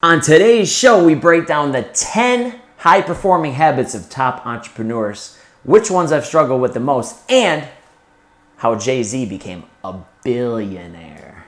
On today's show, we break down the 10 high-performing habits of top entrepreneurs, which ones I've struggled with the most, and how Jay-Z became a billionaire.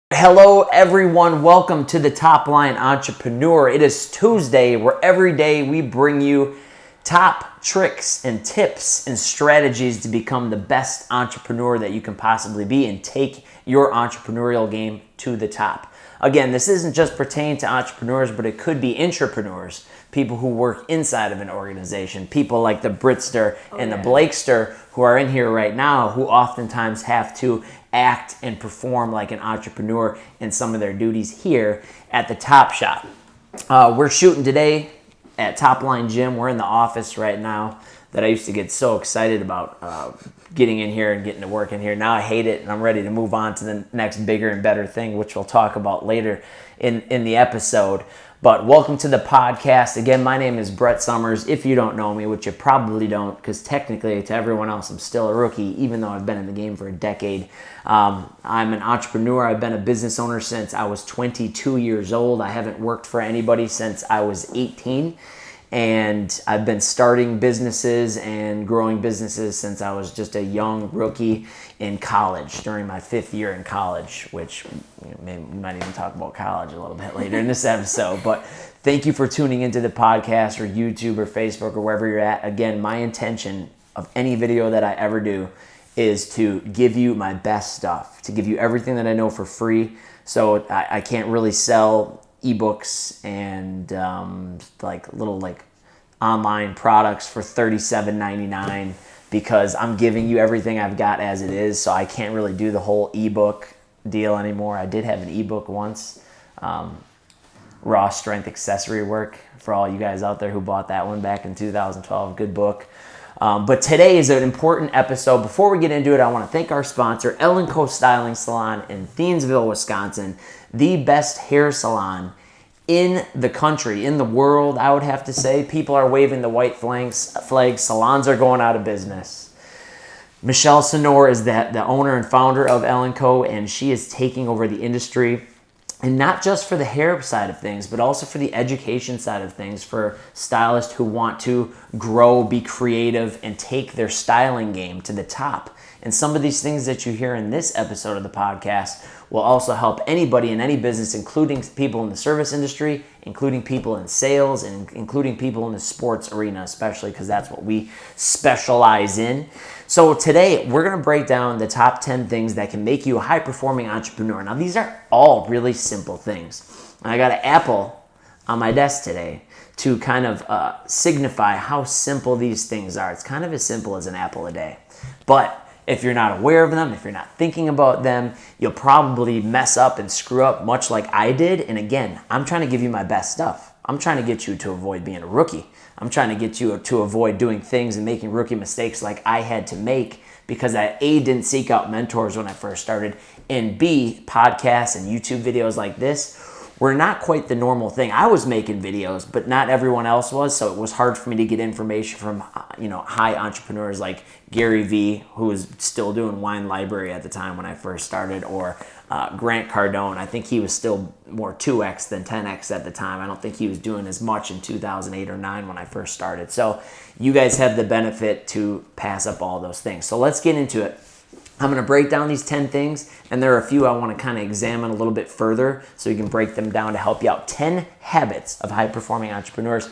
Hello everyone, welcome to the Top Line Entrepreneur. It is Tuesday, where every day we bring you top tricks and tips and strategies to become the best entrepreneur that you can possibly be and take your entrepreneurial game to the top. Again, this isn't just pertaining to entrepreneurs, but it could be intrapreneurs, people who work inside of an organization, people like the Britster and the Blakester who are in here right now, who oftentimes have to act and perform like an entrepreneur in some of their duties here at the Top Shop. We're shooting today at Top Line Gym. We're in the office right now that I used to get so excited about getting in here and getting to work in here. Now I hate it, and I'm ready to move on to the next bigger and better thing, which we'll talk about later in the episode. But welcome to the podcast. Again, my name is Brett Summers. If you don't know me, which you probably don't, because technically to everyone else, I'm still a rookie, even though I've been in the game for a decade. I'm an entrepreneur. I've been a business owner since I was 22 years old. I haven't worked for anybody since I was 18. And I've been starting businesses and growing businesses since I was just a young rookie in college, during my 5th year in college, which we might even talk about college a little bit later in this episode. But thank you for tuning into the podcast or YouTube or Facebook or wherever you're at. Again, my intention of any video that I ever do is to give you my best stuff, to give you everything that I know for free. So I can't really sell ebooks and little online products for $37.99 because I'm giving you everything I've got as it is. So I can't really do the whole ebook deal anymore. I did have an ebook once, Raw Strength Accessory Work, for all you guys out there who bought that one back in 2012. Good book. But today is an important episode. Before we get into it, I want to thank our sponsor, L&Co Styling Salon in Thiensville, Wisconsin, the best hair salon in the country, in the world, I would have to say. People are waving the white flags. Salons are going out of business. Michelle Sonor is the owner and founder of L&Co, and she is taking over the industry. And not just for the hair side of things, but also for the education side of things, for stylists who want to grow, be creative, and take their styling game to the top. And some of these things that you hear in this episode of the podcast will also help anybody in any business, including people in the service industry, including people in sales, and including people in the sports arena, especially because that's what we specialize in. So today, we're going to break down the top 10 things that can make you a high-performing entrepreneur. Now, these are all really simple things. And I got an apple on my desk today to kind of signify how simple these things are. It's kind of as simple as an apple a day. But if you're not aware of them, if you're not thinking about them, you'll probably mess up and screw up much like I did. And again, I'm trying to give you my best stuff. I'm trying to get you to avoid being a rookie. I'm trying to get you to avoid doing things and making rookie mistakes like I had to make because I, A, didn't seek out mentors when I first started, and B, podcasts and YouTube videos like this were not quite the normal thing. I was making videos, but not everyone else was, so it was hard for me to get information from high entrepreneurs like Gary Vee, who was still doing Wine Library at the time when I first started, or Grant Cardone. I think he was still more 2X than 10X at the time. I don't think he was doing as much in 2008 or 9 when I first started. So you guys have the benefit to pass up all those things. So let's get into it. I'm going to break down these 10 things, and there are a few I want to kind of examine a little bit further so you can break them down to help you out. 10 habits of high-performing entrepreneurs.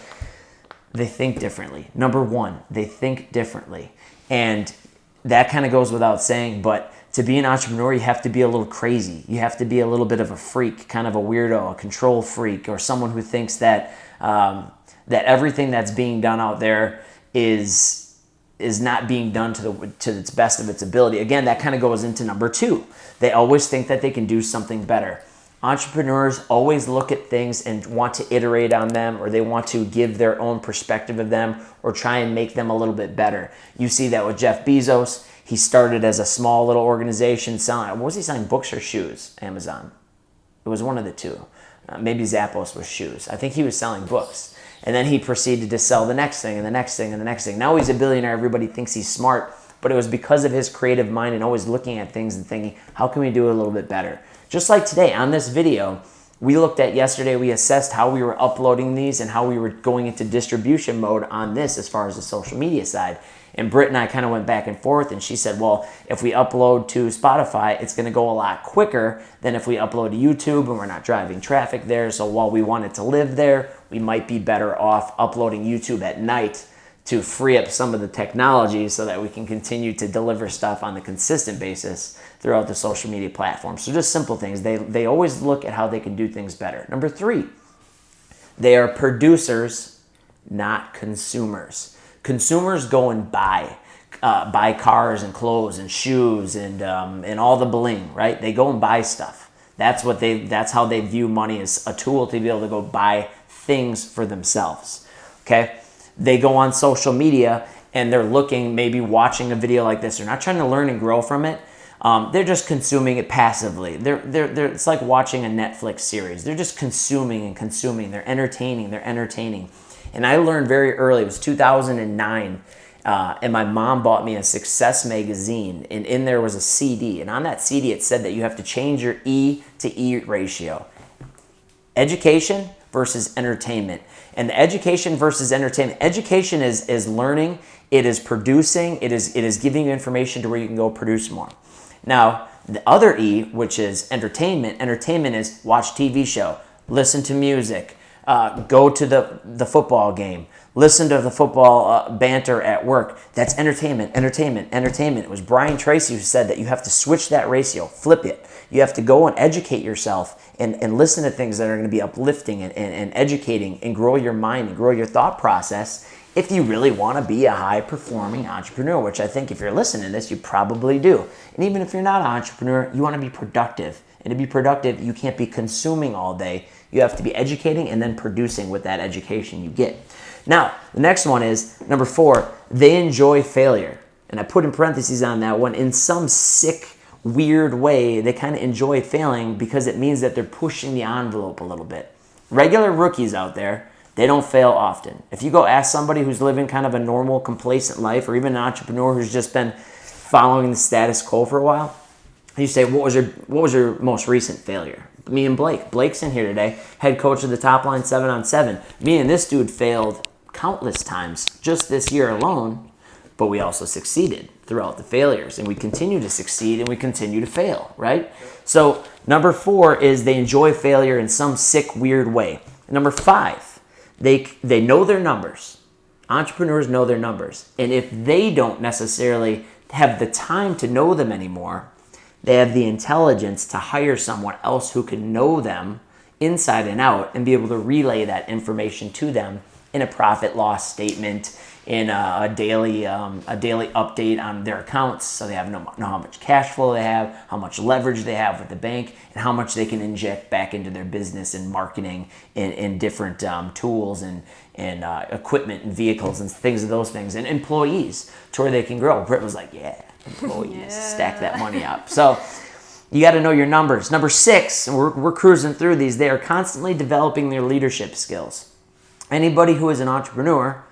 They think differently. Number one, they think differently. And that kind of goes without saying, but to be an entrepreneur, you have to be a little crazy. You have to be a little bit of a freak, kind of a weirdo, a control freak, or someone who thinks that that everything that's being done out there is not being done to its best of its ability. Again, that kind of goes into number two. They always think that they can do something better. Entrepreneurs always look at things and want to iterate on them, or they want to give their own perspective of them or try and make them a little bit better. You see that with Jeff Bezos. He started as a small little organization selling, what was he selling, books or shoes? Amazon. It was one of the two. Maybe Zappos was shoes. I think he was selling books. And then he proceeded to sell the next thing and the next thing and the next thing. Now he's a billionaire. Everybody thinks he's smart, but it was because of his creative mind and always looking at things and thinking, how can we do it a little bit better? Just like today on this video, we looked at yesterday, we assessed how we were uploading these and how we were going into distribution mode on this as far as the social media side. And Britt and I kind of went back and forth, and she said, well, if we upload to Spotify, it's going to go a lot quicker than if we upload to YouTube and we're not driving traffic there. So while we want it to live there, we might be better off uploading YouTube at night to free up some of the technology so that we can continue to deliver stuff on a consistent basis throughout the social media platforms. So just simple things. They always look at how they can do things better. Number 3, they are producers, not consumers. Consumers go and buy cars and clothes and shoes and all the bling, right? They go and buy stuff. That's how they view money, as a tool to be able to go buy things for themselves. Okay? They go on social media and they're looking, maybe watching a video like this. They're not trying to learn and grow from it. They're just consuming it passively. It's like watching a Netflix series. They're just consuming and consuming. They're entertaining. And I learned very early, it was 2009, and my mom bought me a Success magazine, and in there was a CD. And on that CD, it said that you have to change your E to E ratio. Education versus entertainment. And the education versus entertainment. Education is learning, it is producing, it is giving you information to where you can go produce more. Now, the other E, which is entertainment, is watch TV show, listen to music, go to the football game, listen to the football banter at work. That's entertainment. It was Brian Tracy who said that you have to switch that ratio, flip it. You have to go and educate yourself and listen to things that are going to be uplifting and educating and grow your mind and grow your thought process if you really want to be a high-performing entrepreneur, which I think if you're listening to this, you probably do. And even if you're not an entrepreneur, you want to be productive. And to be productive, you can't be consuming all day. You have to be educating and then producing with that education you get. Now, the next one is, number 4, they enjoy failure. And I put in parentheses on that one. In some sick, weird way, they kind of enjoy failing because it means that they're pushing the envelope a little bit. Regular rookies out there, they don't fail often. If you go ask somebody who's living kind of a normal, complacent life, or even an entrepreneur who's just been following the status quo for a while, you say, what was your most recent failure? Me and Blake. Blake's in here today, head coach of the Top Line 7-on-7. Me and this dude failed countless times just this year alone, but we also succeeded throughout the failures, and we continue to succeed and we continue to fail, right? So number 4 is they enjoy failure in some sick, weird way. Number 5, they know their numbers. Entrepreneurs know their numbers, and if they don't necessarily have the time to know them anymore, they have the intelligence to hire someone else who can know them inside and out and be able to relay that information to them in a profit loss statement, in a daily update on their accounts, so they know how much cash flow they have, how much leverage they have with the bank, and how much they can inject back into their business and marketing in different tools and equipment and vehicles and things of those things, and employees to where they can grow. Britt was like, yeah, employees, stack that money up. So you got to know your numbers. Number 6, and we're cruising through these, they are constantly developing their leadership skills. Anybody who is an entrepreneur,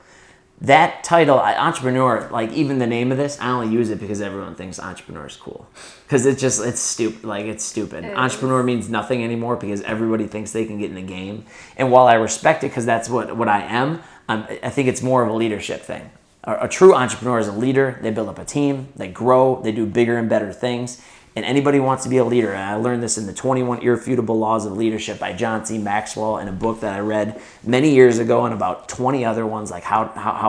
that title, entrepreneur, like even the name of this, I only use it because everyone thinks entrepreneur is cool. Because it's stupid. Like, it's stupid. Entrepreneur means nothing anymore because everybody thinks they can get in the game. And while I respect it because that's what I am, I think it's more of a leadership thing. A true entrepreneur is a leader. They build up a team. They grow. They do bigger and better things. And anybody who wants to be a leader, and I learned this in the 21 Irrefutable Laws of Leadership by John C. Maxwell in a book that I read many years ago, and about 20 other ones like how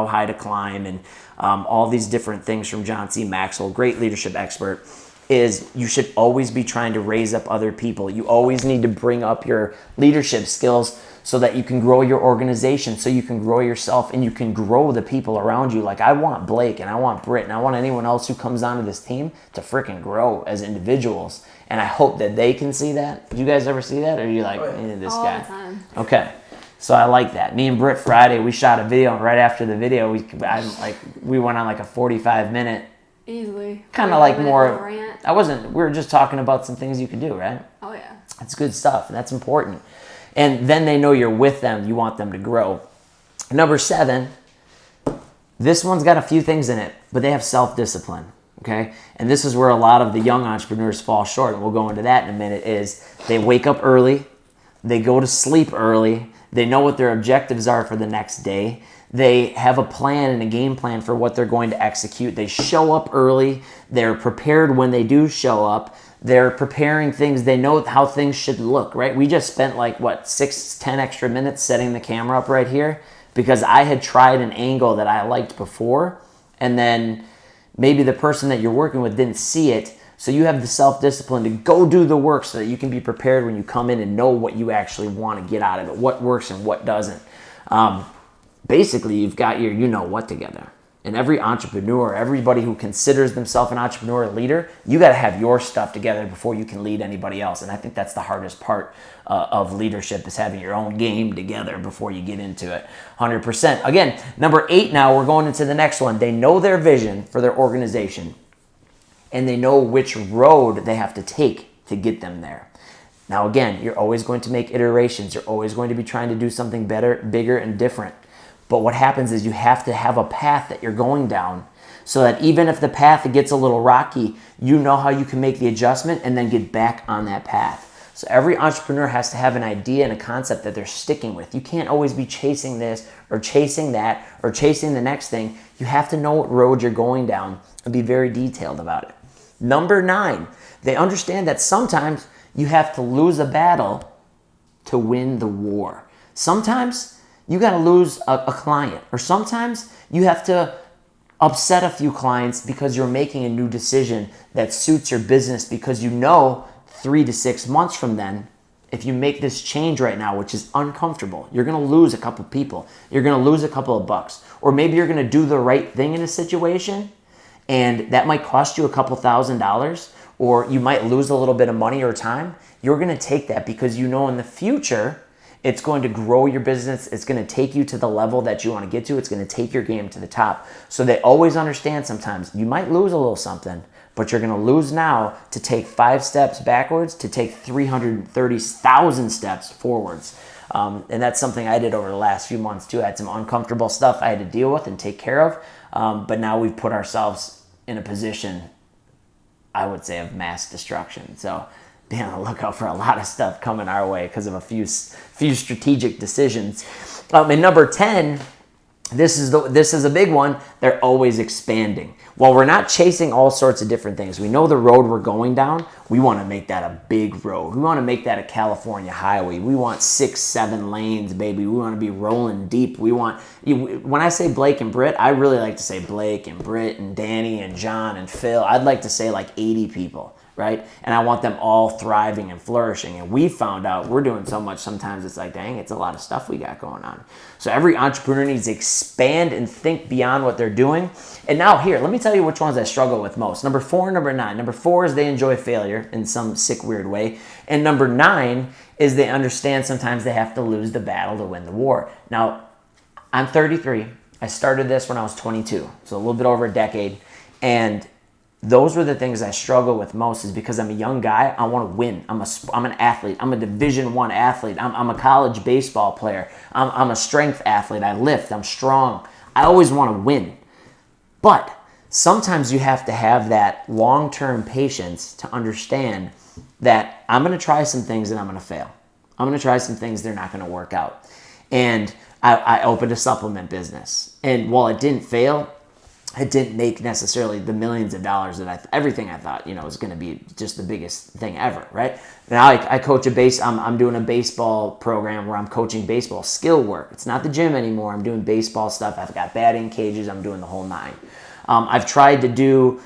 high to climb and all these different things from John C. Maxwell, great leadership expert. is you should always be trying to raise up other people. You always need to bring up your leadership skills so that you can grow your organization, so you can grow yourself, and you can grow the people around you. Like I want Blake and I want Britt and I want anyone else who comes onto this team to freaking grow as individuals. And I hope that they can see that. Do you guys ever see that? Or are you like, this guy? All the time. Okay. So I like that. Me and Britt Friday, we shot a video, and right after the video, we went on like a 45-minute. Easily. Kind of like more. Rant. We were just talking about some things you could do, right? Oh, yeah. That's good stuff. And that's important. And then they know you're with them. You want them to grow. Number 7, this one's got a few things in it, but they have self-discipline, okay? And this is where a lot of the young entrepreneurs fall short, and we'll go into that in a minute, is they wake up early, they go to sleep early, they know what their objectives are for the next day, they have a plan and a game plan for what they're going to execute, they show up early, they're prepared when they do show up, they're preparing things, they know how things should look, right? We just spent 6-10 extra minutes setting the camera up right here because I had tried an angle that I liked before, and then maybe the person that you're working with didn't see it, so you have the self-discipline to go do the work so that you can be prepared when you come in and know what you actually want to get out of it, what works and what doesn't. Basically, you've got your you-know-what together. And every entrepreneur, everybody who considers themselves an entrepreneur or leader, you got to have your stuff together before you can lead anybody else. And I think that's the hardest part of leadership, is having your own game together before you get into it. 100%. Again, number 8 now, we're going into the next one. They know their vision for their organization, and they know which road they have to take to get them there. Now, again, you're always going to make iterations. You're always going to be trying to do something better, bigger, and different. But what happens is you have to have a path that you're going down so that even if the path gets a little rocky, you know how you can make the adjustment and then get back on that path. So every entrepreneur has to have an idea and a concept that they're sticking with. You can't always be chasing this or chasing that or chasing the next thing. You have to know what road you're going down and be very detailed about it. Number 9, they understand that sometimes you have to lose a battle to win the war. Sometimes you got to lose a client, or sometimes you have to upset a few clients because you're making a new decision that suits your business, because you know 3 to 6 months from then, if you make this change right now, which is uncomfortable, you're going to lose a couple people. You're going to lose a couple of bucks. Or maybe you're going to do the right thing in a situation, and that might cost you a couple $1,000s, or you might lose a little bit of money or time. You're going to take that because you know in the future, it's going to grow your business. It's going to take you to the level that you want to get to. It's going to take your game to the top. So they always understand sometimes you might lose a little something, but you're going to lose now to take 5 steps backwards to take 330,000 steps forwards. And that's something I did over the last few months too. I had some uncomfortable stuff I had to deal with and take care of. But now we've put ourselves in a position, I would say, of mass destruction. So be on the lookout for a lot of stuff coming our way because of a few strategic decisions. And number 10, this is a big one. They're always expanding. While we're not chasing all sorts of different things, we know the road we're going down. We want to make that a big road. We want to make that a California highway. We want 6-7 lanes, baby. We want to be rolling deep. When I say Blake and Britt, I really like to say Blake and Britt and Danny and John and Phil. I'd like to say like 80 people. Right? And I want them all thriving and flourishing. And we found out we're doing so much sometimes it's like, dang, it's a lot of stuff we got going on. So every entrepreneur needs to expand and think beyond what they're doing. And now here, let me tell you which ones I struggle with most. Number 4 and number 9. Number 4 is they enjoy failure in some sick, weird way. And number 9 is they understand sometimes they have to lose the battle to win the war. Now, I'm 33. I started this when I was 22. So a little bit over a decade. And those were the things I struggle with most, is because I'm a young guy. I want to win. I'm an athlete. I'm a Division I athlete. I'm a college baseball player. I'm a strength athlete. I lift. I'm strong. I always want to win. But sometimes you have to have that long-term patience to understand that I'm going to try some things and I'm going to fail. I'm going to try some things, they're not going to work out. And I opened a supplement business. And while it didn't fail, it didn't make necessarily the millions of dollars that everything I thought, was going to be just the biggest thing ever, right? Now I coach I'm doing a baseball program where I'm coaching baseball skill work. It's not the gym anymore. I'm doing baseball stuff. I've got batting cages. I'm doing the whole 9. I've tried to do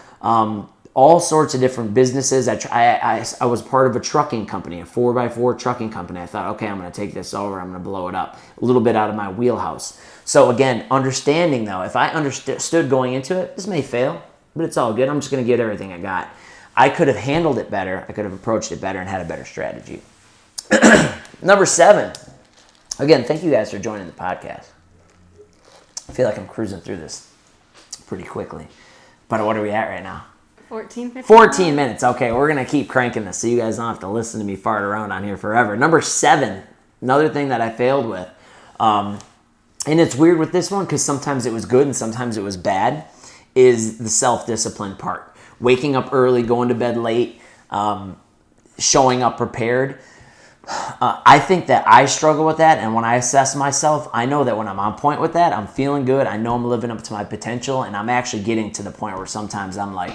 all sorts of different businesses. I was part of a trucking company, a 4x4 trucking company. I thought, okay, I'm going to take this over. I'm going to blow it up. A little bit out of my wheelhouse. So again, understanding though, if I understood going into it, this may fail, but it's all good. I'm just going to get everything I got. I could have handled it better. I could have approached it better and had a better strategy. Number 7. Again, thank you guys for joining the podcast. I feel like I'm cruising through this pretty quickly. But what are we at right now? 14 minutes. Okay, we're going to keep cranking this so you guys don't have to listen to me fart around on here forever. Number 7, another thing that I failed with. And it's weird with this one because sometimes it was good and sometimes it was bad, is the self-discipline part. Waking up early, going to bed late, showing up prepared. I think that I struggle with that, and when I assess myself, I know that when I'm on point with that, I'm feeling good, I know I'm living up to my potential, and I'm actually getting to the point where sometimes I'm like,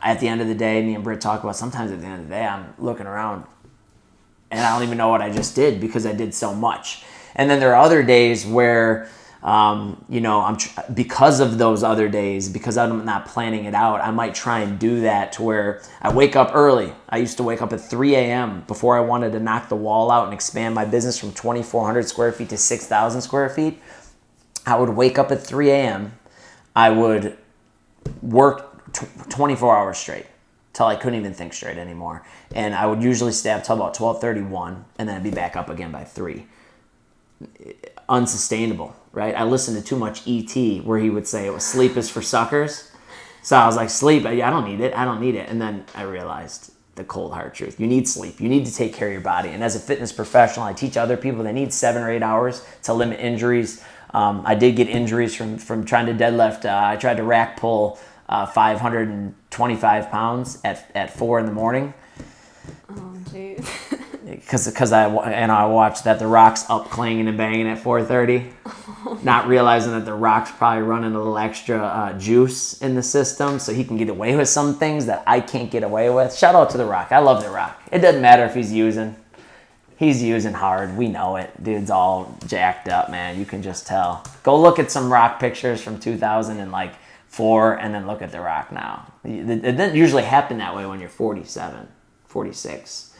at the end of the day, me and Britt talk about, sometimes at the end of the day, I'm looking around, and I don't even know what I just did because I did so much. And then there are other days where, because of those other days, because I'm not planning it out, I might try and do that to where I wake up early. I used to wake up at 3 a.m. before I wanted to knock the wall out and expand my business from 2,400 square feet to 6,000 square feet. I would wake up at 3 a.m. I would work 24 hours straight till I couldn't even think straight anymore. And I would usually stay up till about 12:31, and then I'd be back up again by 3. Unsustainable, right? I listened to too much E.T. where he would say it was sleep is for suckers. So I was like, sleep, I don't need it. And then I realized the cold hard truth. You need sleep. You need to take care of your body. And as a fitness professional, I teach other people they need 7 or 8 hours to limit injuries. I did get injuries from trying to deadlift. I tried to rack pull 525 pounds at 4 in the morning. Oh, jeez. Because I watched that The Rock's up clanging and banging at 4:30, not realizing that The Rock's probably running a little extra juice in the system so he can get away with some things that I can't get away with. Shout out to The Rock. I love The Rock. It doesn't matter if he's using hard. We know it. Dude's all jacked up, man. You can just tell. Go look at some Rock pictures from 2004 and then look at The Rock now. It doesn't usually happen that way when you're 47, 46.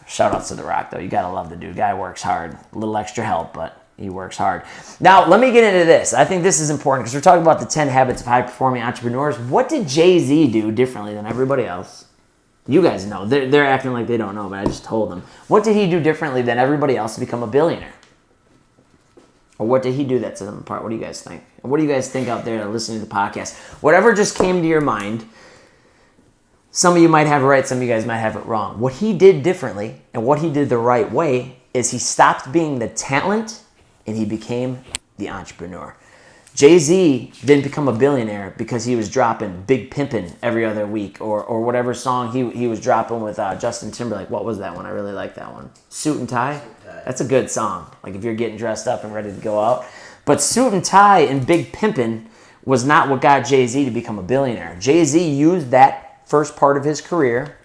Shout outs to The Rock, though. You got to love the dude. Guy works hard. A little extra help, but he works hard. Now, let me get into this. I think this is important because we're talking about the 10 habits of high-performing entrepreneurs. What did Jay-Z do differently than everybody else? You guys know. They're acting like they don't know, but I just told them. What did he do differently than everybody else to become a billionaire? Or what did he do that set him apart? What do you guys think? And what do you guys think out there listening to the podcast? Whatever just came to your mind. Some of you might have it right, some of you guys might have it wrong. What he did differently and what he did the right way is he stopped being the talent and he became the entrepreneur. Jay-Z didn't become a billionaire because he was dropping Big Pimpin' every other week or whatever song he was dropping with Justin Timberlake. What was that one? I really like that one. Suit and Tie? That's a good song. Like if you're getting dressed up and ready to go out. But Suit and Tie and Big Pimpin' was not what got Jay-Z to become a billionaire. Jay-Z used that first part of his career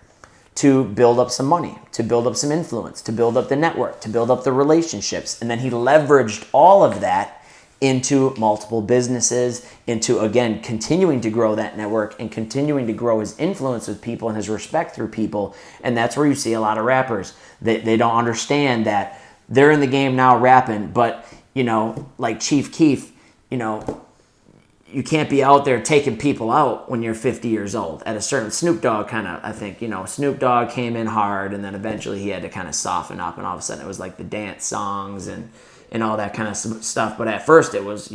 to build up some money, to build up some influence, to build up the network, to build up the relationships. And then he leveraged all of that into multiple businesses, into, again, continuing to grow that network and continuing to grow his influence with people and his respect through people. And that's where you see a lot of rappers. They don't understand that they're in the game now rapping, but, like Chief Keef, you can't be out there taking people out when you're 50 years old. At a certain Snoop Dogg I think, Snoop Dogg came in hard and then eventually he had to kind of soften up and all of a sudden it was like the dance songs and all that kind of stuff. But at first it was,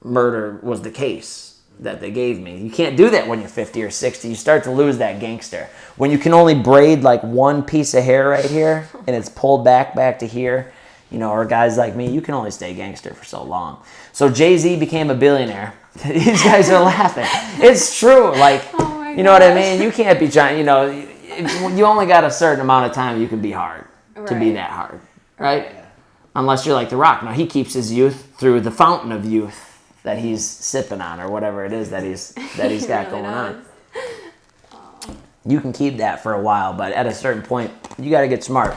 murder was the case that they gave me. You can't do that when you're 50 or 60. You start to lose that gangster. When you can only braid like one piece of hair right here and it's pulled back to here, or guys like me, you can only stay gangster for so long. So Jay-Z became a billionaire. These guys are laughing. It's true. Like, you know what I mean? You can't be trying, you only got a certain amount of time you can be hard to be that hard, right? Unless you're like The Rock. Now, he keeps his youth through the fountain of youth that he's sipping on or whatever it is that he's got really going on. You can keep that for a while, but at a certain point, you got to get smart.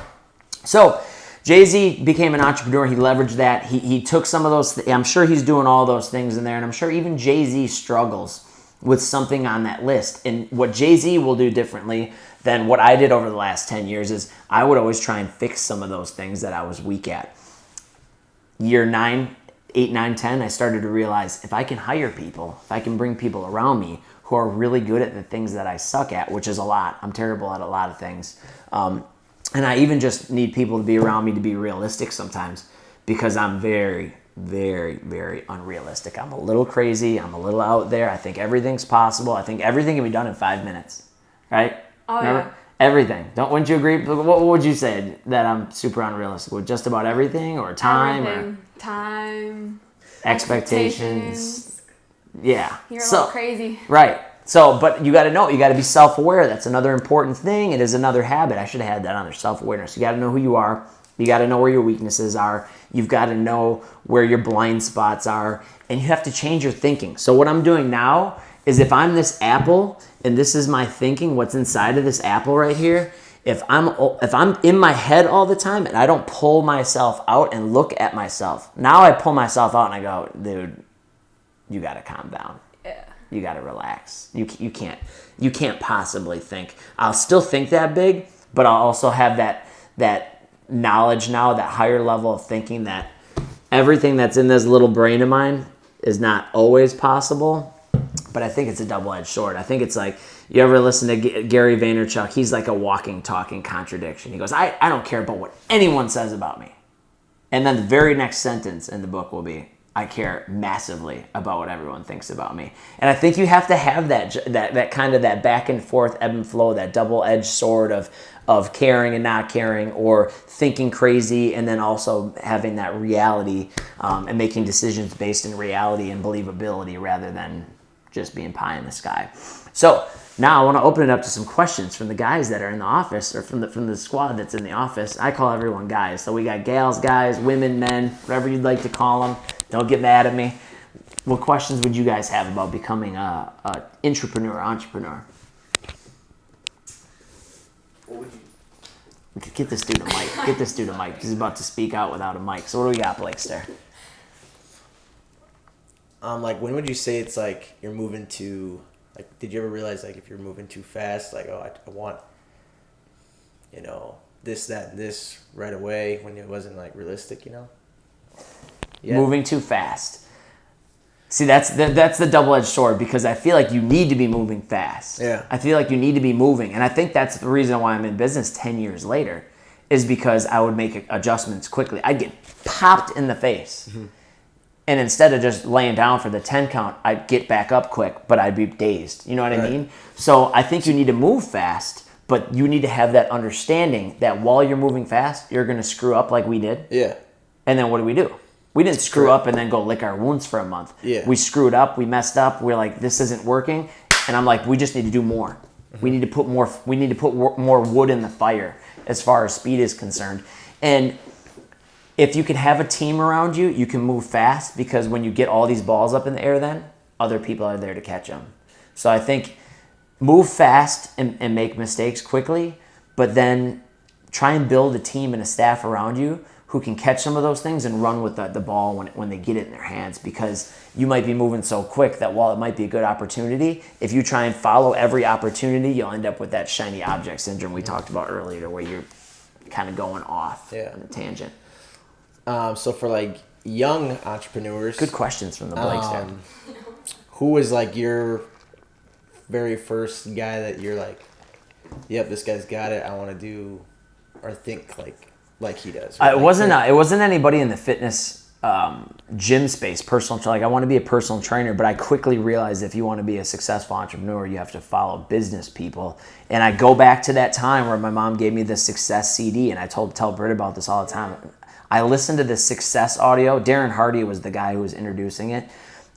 So, Jay-Z became an entrepreneur. He leveraged that. He took some of those. I'm sure he's doing all those things in there, and I'm sure even Jay-Z struggles with something on that list. And what Jay-Z will do differently than what I did over the last 10 years is I would always try and fix some of those things that I was weak at. Year 9, 8, 9, 10, I started to realize if I can hire people, if I can bring people around me who are really good at the things that I suck at, which is a lot. I'm terrible at a lot of things. And I even just need people to be around me to be realistic sometimes because I'm very, very, very unrealistic. I'm a little crazy. I'm a little out there. I think everything's possible. I think everything can be done in 5 minutes, right? Oh, Remember? yeah. Everything. Wouldn't you agree? What would you say that I'm super unrealistic with? Just about everything or time? Everything. Or Time. expectations? Yeah. You're a little crazy. Right. So, but you got to know, you got to be self-aware. That's another important thing. It is another habit. I should have had that on there, self-awareness. You got to know who you are. You got to know where your weaknesses are. You've got to know where your blind spots are. And you have to change your thinking. So what I'm doing now is if I'm this apple and this is my thinking, what's inside of this apple right here, if I'm in my head all the time and I don't pull myself out and look at myself, now I pull myself out and I go, dude, you got to calm down. Yeah. You got to relax. You can't possibly think. I'll still think that big, but I'll also have that knowledge now, that higher level of thinking that everything that's in this little brain of mine is not always possible. But I think it's a double-edged sword. I think it's like, you ever listen to Gary Vaynerchuk? He's like a walking, talking contradiction. He goes, I don't care about what anyone says about me. And then the very next sentence in the book will be, I care massively about what everyone thinks about me. And I think you have to have that kind of that back and forth ebb and flow, that double-edged sword of caring and not caring, or thinking crazy and then also having that reality and making decisions based in reality and believability rather than just being pie in the sky. So now I want to open it up to some questions from the guys that are in the office, or from the squad that's in the office. I call everyone guys. So we got gals, guys, women, men, whatever you'd like to call them. Don't get mad at me. What questions would you guys have about becoming a entrepreneur? Get this dude a mic. He's about to speak out without a mic. So what do we got, Blakester? Like, when would you say it's like you're moving too, like, did you ever realize, like, if you're moving too fast, like, oh, I want, this, that, and this right away, when it wasn't, like, realistic, Yeah. Moving too fast. See, that's the double-edged sword, because I feel like you need to be moving fast. Yeah. I feel like you need to be moving. And I think that's the reason why I'm in business 10 years later, is because I would make adjustments quickly. I'd get popped in the face. Mm-hmm. And instead of just laying down for the 10 count, I'd get back up quick, but I'd be dazed. You know what I mean? So I think you need to move fast, but you need to have that understanding that while you're moving fast, you're going to screw up like we did. Yeah. And then what do? We didn't screw up and then go lick our wounds for a month. Yeah. We screwed up. We messed up. We're like, this isn't working. And I'm like, we just need to do more. Mm-hmm. We need to put more wood in the fire as far as speed is concerned. And if you can have a team around you, you can move fast, because when you get all these balls up in the air, then other people are there to catch them. So I think move fast and make mistakes quickly, but then try and build a team and a staff around you who can catch some of those things and run with the ball when they get it in their hands, because you might be moving so quick that while it might be a good opportunity, if you try and follow every opportunity, you'll end up with that shiny object syndrome we talked about earlier, where you're kind of going off on a tangent. So for, like, young entrepreneurs, good questions from the Blakes there. Who was, like, your very first guy that you're like, yep, this guy's got it, I want to do or think like he does? It wasn't anybody in the fitness gym space, I want to be a personal trainer, but I quickly realized if you want to be a successful entrepreneur, you have to follow business people. And I go back to that time where my mom gave me the Success CD, and I tell Britt about this all the time. I listened to the Success audio. Darren Hardy was the guy who was introducing it.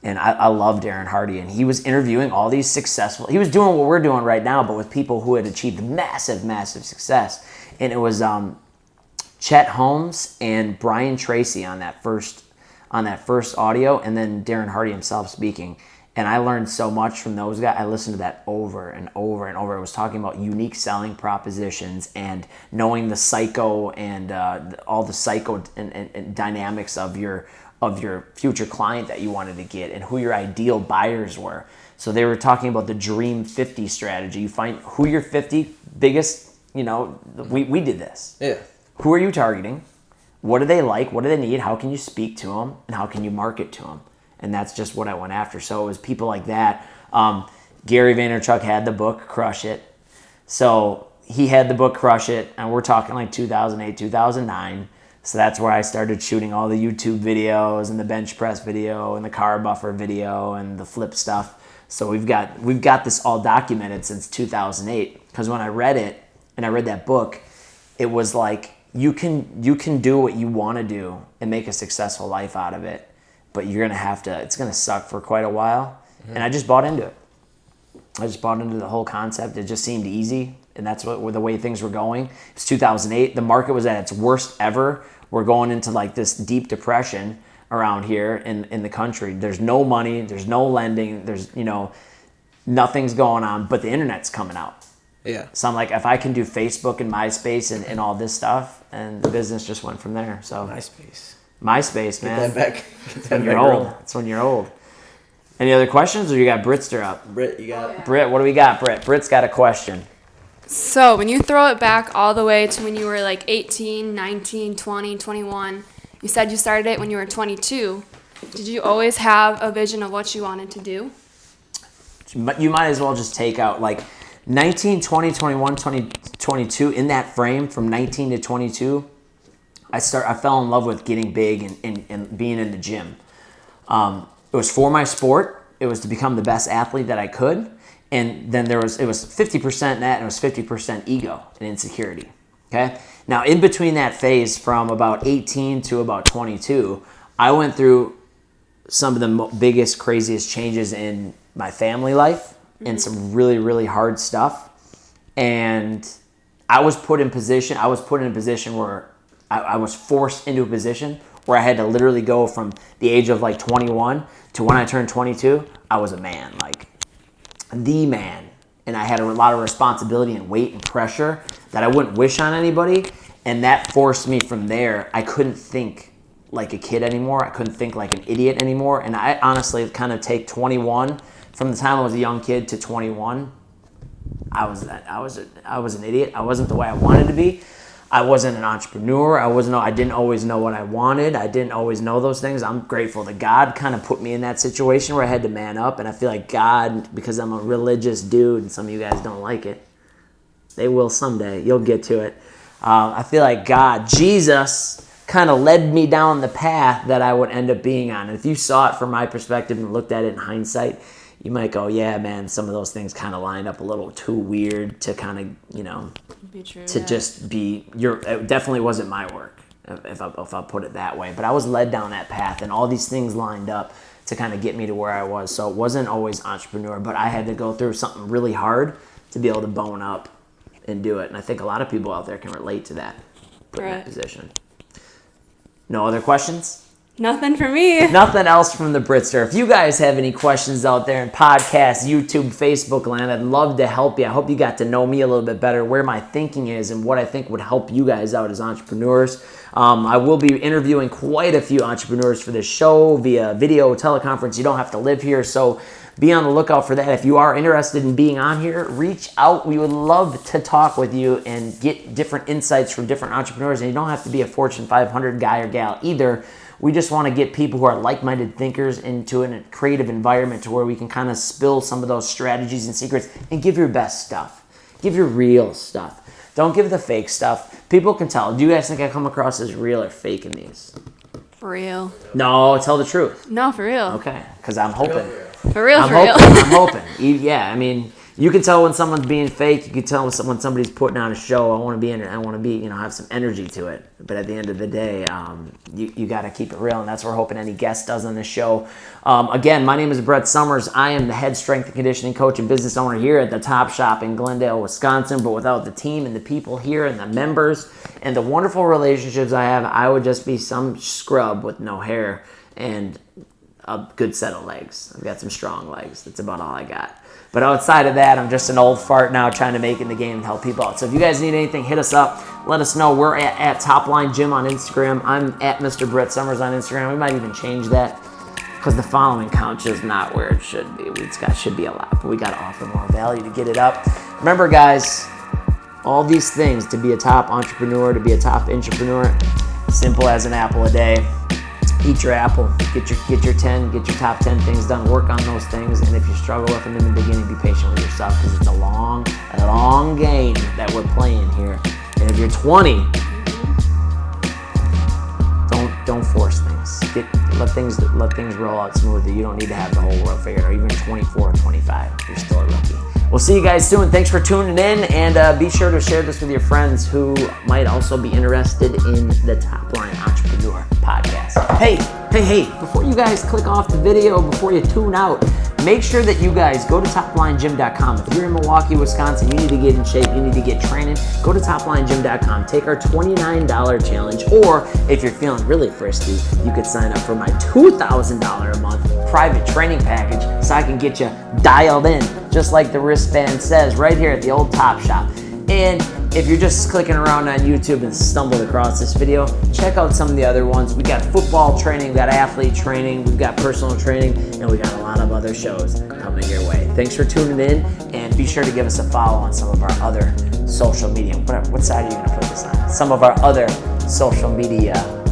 And I love Darren Hardy. And he was interviewing all these he was doing what we're doing right now, but with people who had achieved massive, massive success. And it was Chet Holmes and Brian Tracy on that first audio, and then Darren Hardy himself speaking. And I learned so much from those guys. I listened to that over and over and over. It was talking about unique selling propositions and knowing the psycho and all the psycho and dynamics of your future client that you wanted to get, and who your ideal buyers were. So they were talking about the Dream 50 strategy. You find who your 50 biggest, we did this. Yeah. Who are you targeting? What do they like? What do they need? How can you speak to them? And how can you market to them? And that's just what I went after. So it was people like that. Gary Vaynerchuk had the book, Crush It. So he had the book, Crush It, and we're talking like 2008, 2009. So that's where I started shooting all the YouTube videos and the bench press video and the car buffer video and the flip stuff. So we've got this all documented since 2008. Because when I read it and I read that book, it was like you can do what you want to do and make a successful life out of it, but you're gonna have to. It's gonna suck for quite a while. And I just bought into it. I just bought into the whole concept. It just seemed easy, and that's what the way things were going. It was 2008. The market was at its worst ever. We're going into like this deep depression around here in the country. There's no money. There's no lending. There's nothing's going on, but the internet's coming out. Yeah. So I'm like, if I can do Facebook and MySpace and all this stuff, and the business just went from there. So MySpace, man. Get that back. It's when you're old. It's when you're old. Any other questions, or you got Britster up? Britt, you got it. Britt, what do we got, Britt? Britt's got a question. So when you throw it back all the way to when you were like 18, 19, 20, 21, you said you started it when you were 22. Did you always have a vision of what you wanted to do? You might as well just take out like 19, 20, 21, 20, 22. In that frame from 19 to 22, I fell in love with getting big and being in the gym. It was for my sport. It was to become the best athlete that I could. And then it was 50% that, and it was 50% ego and insecurity. Okay? Now, in between that phase from about 18 to about 22, I went through some of the biggest, craziest changes in my family life and some really, really hard stuff. And I was put in a position where I was forced into a position where I had to literally go from the age of like 21 to when I turned 22, I was a man, like the man. And I had a lot of responsibility and weight and pressure that I wouldn't wish on anybody. And that forced me from there. I couldn't think like a kid anymore. I couldn't think like an idiot anymore. And I honestly kind of take 21, from the time I was a young kid to 21, I was an idiot. I wasn't the way I wanted to be. I wasn't an entrepreneur. I didn't always know what I wanted. I didn't always know those things. I'm grateful that God kind of put me in that situation where I had to man up. And I feel like God, because I'm a religious dude, and some of you guys don't like it, they will someday. You'll get to it. I feel like God, Jesus, kind of led me down the path that I would end up being on. And if you saw it from my perspective and looked at it in hindsight, you might go, yeah, man, some of those things kind of lined up a little too weird to kind of, Be true, to just be it definitely wasn't my work, if I put it that way. But I was led down that path, and all these things lined up to kind of get me to where I was. So it wasn't always entrepreneur, but I had to go through something really hard to be able to bone up and do it. And I think a lot of people out there can relate to that, put in that position. No other questions? Nothing for me. Nothing else from the Britster. If you guys have any questions out there in podcasts, YouTube, Facebook land, I'd love to help you. I hope you got to know me a little bit better, where my thinking is and what I think would help you guys out as entrepreneurs. I will be interviewing quite a few entrepreneurs for this show via video teleconference. You don't have to live here, so be on the lookout for that. If you are interested in being on here, reach out. We would love to talk with you and get different insights from different entrepreneurs. And you don't have to be a Fortune 500 guy or gal either. We just want to get people who are like-minded thinkers into a creative environment to where we can kind of spill some of those strategies and secrets and give your best stuff. Give your real stuff. Don't give the fake stuff. People can tell. Do you guys think I come across as real or fake in these? For real. No, tell the truth. No, for real. Okay, because I'm hoping. For real, I'm hoping. Yeah, I mean, you can tell when someone's being fake. You can tell when somebody's putting on a show. I want to be, have some energy to it. But at the end of the day, you got to keep it real, and that's what we're hoping any guest does on the show. Again, my name is Brett Summers. I am the head strength and conditioning coach and business owner here at the Top Shop in Glendale, Wisconsin. But without the team and the people here and the members and the wonderful relationships I have, I would just be some scrub with no hair and a good set of legs. I've got some strong legs. That's about all I got. But outside of that, I'm just an old fart now trying to make it in the game and help people out. So if you guys need anything, hit us up. Let us know. We're at Topline Gym on Instagram. I'm at Mr. Brett Summers on Instagram. We might even change that because the following count just not where it should be. Should be a lot, but we got to offer more value to get it up. Remember, guys, all these things to be a top entrepreneur, to be a top entrepreneur, simple as an apple a day. Eat your apple, get your top 10 things done, work on those things, and if you struggle with them in the beginning, be patient with yourself, because it's a long game that we're playing here. And if you're 20, don't force things. Let things roll out smoothly. You don't need to have the whole world figured out. Even 24 or 25, you're still a rookie. We'll see you guys soon. Thanks for tuning in, and be sure to share this with your friends who might also be interested in the Top Line Entrepreneur podcast. Hey, before you guys click off the video, before you tune out, make sure that you guys go to toplinegym.com. If you're in Milwaukee, Wisconsin, you need to get in shape, you need to get training, go to toplinegym.com. Take our $29 challenge, or if you're feeling really frisky, you could sign up for my $2,000 a month private training package so I can get you dialed in, just like the wristband says right here at the old Top Shop. And if you're just clicking around on YouTube and stumbled across this video, check out some of the other ones. We got football training, we got athlete training, we've got personal training, and we got a lot of other shows coming your way. Thanks for tuning in, and be sure to give us a follow on some of our other social media. What side are you going to put this on? Some of our other social media